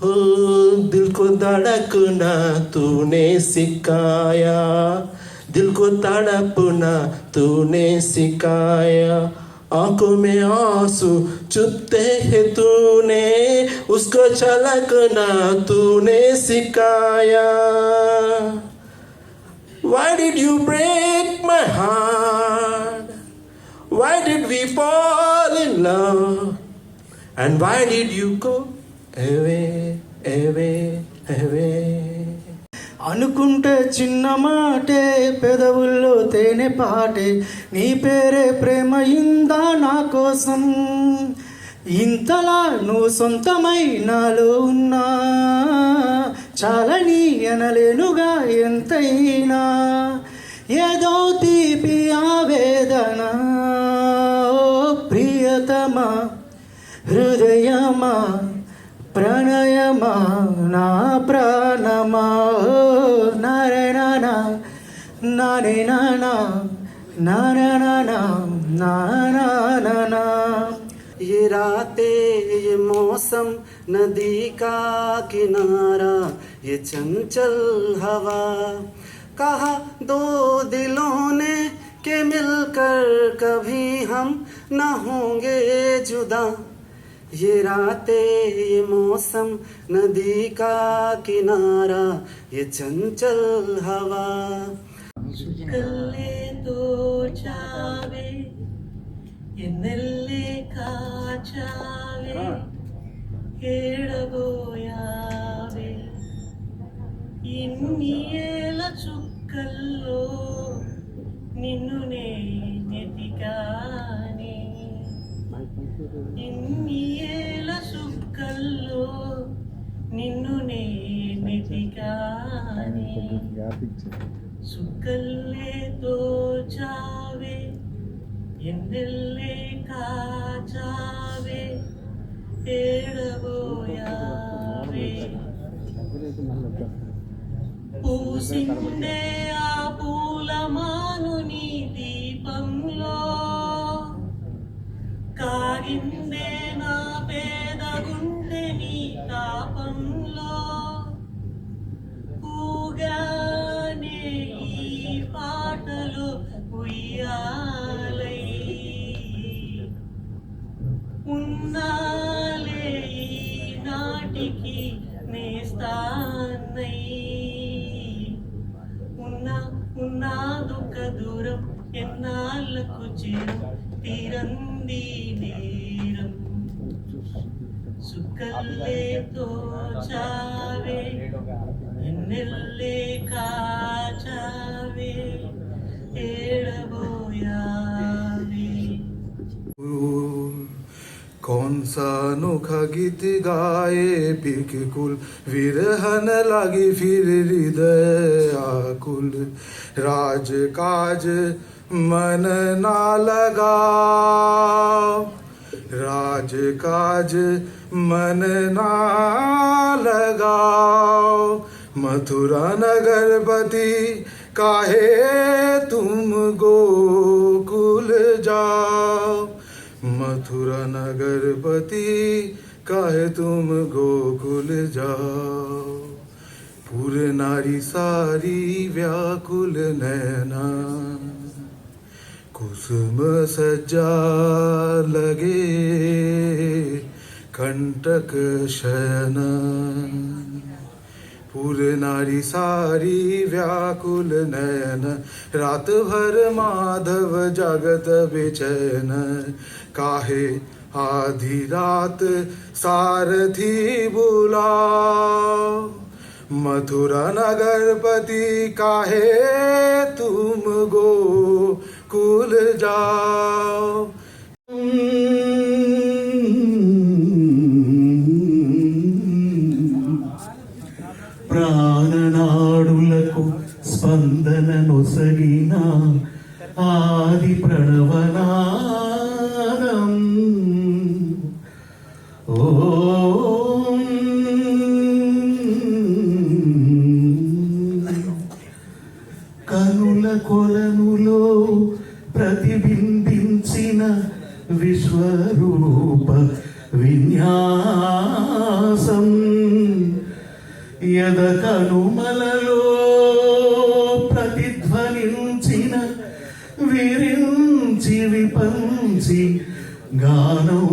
हो दिल को धड़कना तूने सिखाया, दिल को तड़पना तूने सिखाया, आंखों में आंसू चुपते हैं तूने, उसको छलकना तूने सिखाया. Why did you break my heart? Why did we fall in love? And why did you go away, away, away? అనుకుంటే చిన్న మాటే పెదవుల్లో తేనె పాటే, నీ పేరే ప్రేమ ఇందా నా కోసం, ఇంతలా నువ్వు సొంతమై నాలో ఉన్నా, చాలని అనలేనుగా ఎంతైనా, ఏదో తీపి ఆవేదన, ఓ ప్రియతమా హృదయమా ప్రణయమా నా ప్రాణమా, నారాయణ నానే నానా నారాయణ నానా. ये रातें ये मौसम नदी का किनारा, ये चंचल हवा, कहा दो दिलों ने कि मिलकर कभी हम न होंगे जुदा. ये रातें ये मौसम नदी का किनारा, ये चंचल हवा. कल्ले तो चावे ఎన్నెల్లే కాచావే, ఏడబోయావే ఇన్ని ఏల చుక్కల్లో నిన్ను నెతికానే, ఇన్ని ఏల చుక్కల్లో నిన్ను నెతికానే, చుక్కల్లే తోచావే ఎన్నెల్లే కాచావే, ఏడబోయావే పూసిండే ఆ పూలమాను నీ దీపంలో, కాగిందే నా పేద గుండె నీ తాపంలో, ఊగానే ఈ పాటలు ఉయ్యాలై, ఉన్నాలే ఈ నాటికి నేస్తానై, ఉన్నాదొక దూరం ఎన్నాళ్ళకు చేరం, తీరంది నేరం, సుక్కల్లే తోచావే ఎన్నెల్లే కాచావే, ఏడబోయావే. कौन सा अनोखा गीत गाए बिल्कुल, विरहन लगी फिर हृदय आकुल, राज काज मन ना लगा, राज काज मन ना लगा, मथुरा नगरपति काहे तुम गोकुल जाओ, मथुरा नगरपति काहे तुम गोकुल जाओ, पूरे नारी सारी व्याकुल नैना, कुसुम सज्जा लगे कंटक शयन, पूरे नारी सारी व्याकुल नयन, रात भर माधव जागत बेचैन, काहे आधी रात सारथी बुलाओ, मथुरा नगरपति काहे तुम गोकुल जाओ. ప్రాణనాడులకు స్పందన నొసగిన ఆది ప్రణవనాదం, ఓం కనుల కొలనులో ప్రతిబింబించిన విశ్వరూప విన్యాసం, యద కనుమలలో ప్రతిధ్వనించిన విరించి విపంచి గానం